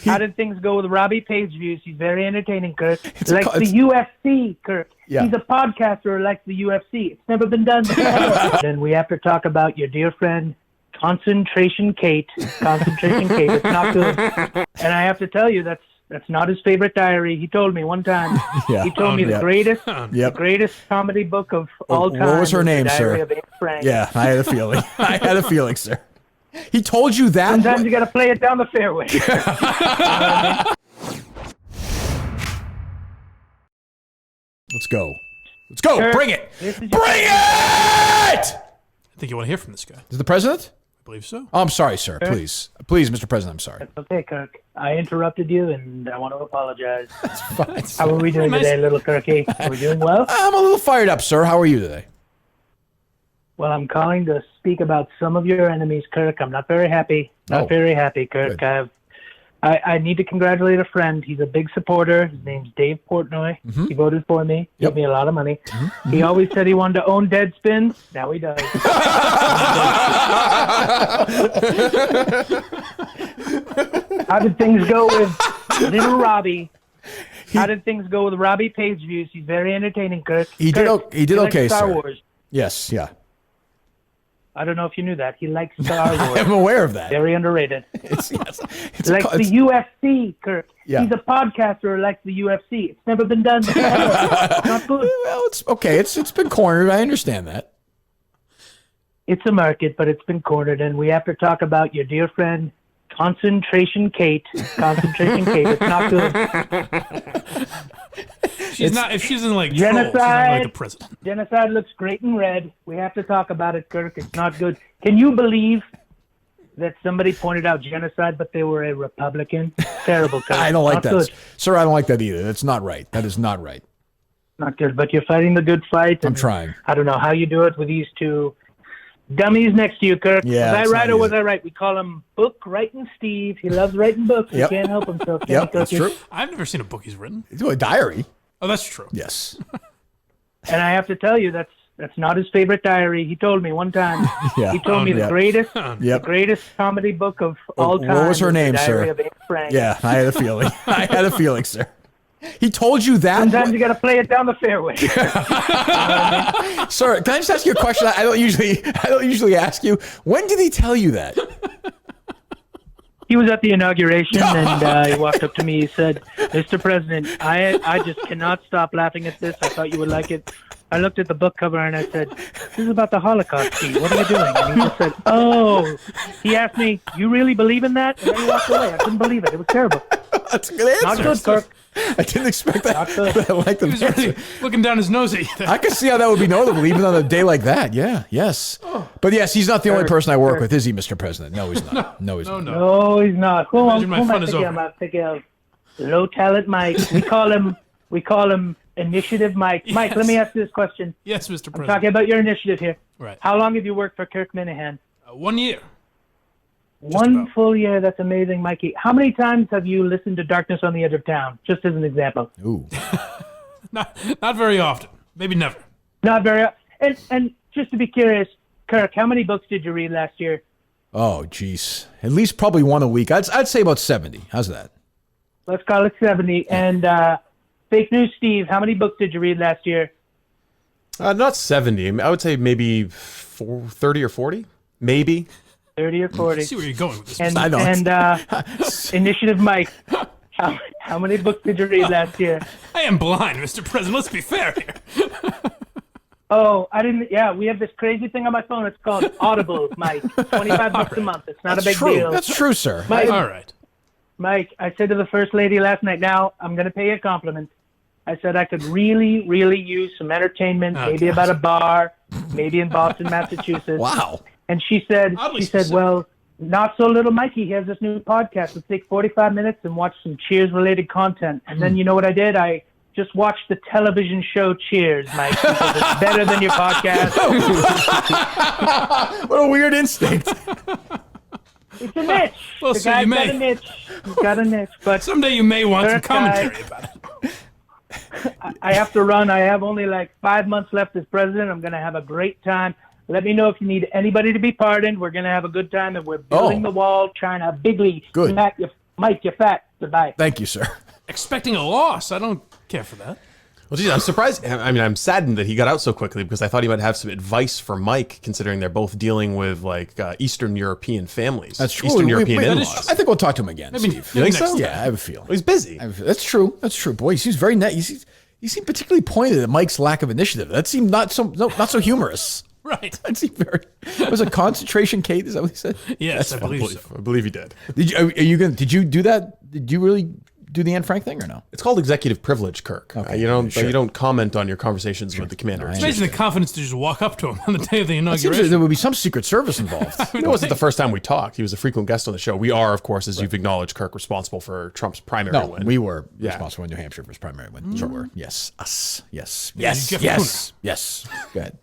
How did things go with Robbie Page views? He's very entertaining, Kirk. He likes the UFC, Kirk. Yeah. He's a podcaster who likes the UFC. It's never been done before. Then we have to talk about your dear friend, Concentration Kate. Concentration Kate. It's not good. And I have to tell you, that's not his favorite diary. He told me one time. Yeah. He told me the greatest comedy book of all time. What was her name, Diary sir? of Anne Frank. Yeah, I had a feeling. I had a feeling, sir. He told you that? Sometimes you got to play it down the fairway. Let's go. Let's go. Kirk, Bring it. this is your- Bring it! I think you want to hear from this guy. Is the president? I believe so. Oh, I'm sorry, sir. Please. Please, Mr. President, I'm sorry. Okay, Kirk. I interrupted you, and I want to apologize. It's fine. How are we doing today, little Kirky? Are we doing well? I'm a little fired up, sir. How are you today? Well, I'm calling to speak about some of your enemies, Kirk. I'm not very happy. Not very happy, Kirk. Good. I need to congratulate a friend. He's a big supporter. His name's Dave Portnoy. He voted for me. Gave me a lot of money. He always said he wanted to own Deadspin. Now he does. How did things go with little Robbie? How did things go with Robbie Page views? He's very entertaining, Kirk. He did okay, Star sir. Wars. Yes, yeah. I don't know if you knew that. He likes Star Wars. I'm aware of that. Very underrated. It's He likes the UFC, Kirk. Yeah. He's a podcaster who likes the UFC. It's never been done before. It's not good. Well, it's okay. It's been cornered. I understand that. It's a market, but it's been cornered, and we have to talk about your dear friend, Concentration Kate. Concentration Kate. It's not good. She's not. If she's in like Genocide. Trolls, she's not like the president. Genocide looks great in red. We have to talk about it, Kirk. It's not good. Can you believe that somebody pointed out genocide, but they were a Republican? Terrible, Kirk. I don't like Not that. good. Sir, I don't like that either. That's not right. That is not right. Not good, but you're fighting the good fight. I'm and trying. I don't know how you do it with these two dummies next to you, Kirk. Yeah, was it's I right not or was easy. I right? We call him Book Writing Steve. He loves writing books. He Yep. can't help himself. can Yep, he, that's Kirky? true. I've never seen a book he's written. Do a diary. Oh, that's true. Yes. And I have to tell you, that's not his favorite diary. He told me one time. Yeah. He told me Yeah. the greatest comedy book of all time. What was her name, the Diary sir? of Anne Frank. Yeah, I had a feeling. I had a feeling, sir. He told you that? Sometimes you got to play it down the fairway. Sir, can I just ask you a question I don't usually ask you? When did he tell you that? He was at the inauguration, and he walked up to me. He said, "Mr. President, I just cannot stop laughing at this. I thought you would like it." I looked at the book cover, and I said, "This is about the Holocaust, Steve. What are you doing?" And he just said, "Oh." He asked me, "You really believe in that?" And then he walked away. I couldn't believe it. It was terrible. That's a good answer. Not good, Kirk. I didn't expect that. Not good. But I like the He was really answer. looking down his nose at you there. I could see how that would be notable, even on a day like that. Yeah, yes. But yes, he's not the only person I work with, is he, Mr. President? No, he's not. No, he's not. No, he's not. Who Imagine my am I fun is thinking? over. I'm thinking of low talent Mike. We call him Initiative Mike. Mike, let me ask you this question. Yes, Mr. I'm President. talking about your initiative here. Right. How long have you worked for Kirk Minihane? 1 year. One about. full year. That's amazing, Mikey. How many times have you listened to Darkness on the Edge of Town? Just as an example. Ooh. Not very often. Maybe never. Not very. And just to be curious, Kirk, how many books did you read last year? Oh, geez. At least probably one a week. I'd say about 70. How's that? Let's call it 70. And Fake News Steve, how many books did you read last year? Not 70. I would say maybe 30 or 40. Maybe. 30 or 40. I see where you're going with this. And, I know. and Initiative Mike, how many books did you read last year? I am blind, Mr. President. Let's be fair here. Oh, I didn't. Yeah, we have this crazy thing on my phone. It's called Audible, Mike. 25 bucks a month. It's not a big True. deal. That's true, sir. Mike, All right. Mike, I said to the First Lady last night, now I'm going to pay you a compliment. I said I could really, really use some entertainment, maybe gosh. about a bar, maybe in Boston, Massachusetts. Wow. And she said, Oddly she said, specific. well, not so little Mikey. He has this new podcast. Let's take 45 minutes and watch some Cheers-related content. And then you know what I did? I just watched the television show Cheers, Mike, because it's better than your podcast. What a weird instinct. It's a niche. Well, the so guy's you got may. a niche. He's got a niche. But Someday you may want some Kirk, guy. commentary about it. I have to run. I have only like 5 months left as president. I'm going to have a great time. Let me know if you need anybody to be pardoned. We're going to have a good time, and we're building the wall. China, big league. Good. Mike, you're fat. Goodbye. Thank you, sir. Expecting a loss. I don't care for that. Well, geez, I'm surprised. I mean, I'm saddened that he got out so quickly because I thought he might have some advice for Mike, considering they're both dealing with like Eastern European families. That's true. Eastern European That in-laws. is- I think we'll talk to him again, Maybe- Steve. You think next so? Yeah, I have a feel. Well, he's busy. That's true. That's true. Boy, he seems very nice. He seemed particularly pointed at Mike's lack of initiative. That seemed not so humorous. Right. That seemed very. Was it concentration, Kate? Is that what he said? Yes, I believe so. I believe he did. Did you do that? Did you really do the Anne Frank thing or no? It's called executive privilege, Kirk. Okay, You don't sure. you don't comment on your conversations with the commander. Imagine the confidence to just walk up to him on the day of the It seems inauguration. like there would be some Secret Service involved. It wasn't the first time we talked. He was a frequent guest on the show. We are, of course, as you've acknowledged, Kirk, responsible for Trump's primary No, win. we were Yeah. responsible in New Hampshire for his primary win. Sure were. Yes, us. Yes, Yeah, yes, Jeff yes, yes. Go ahead.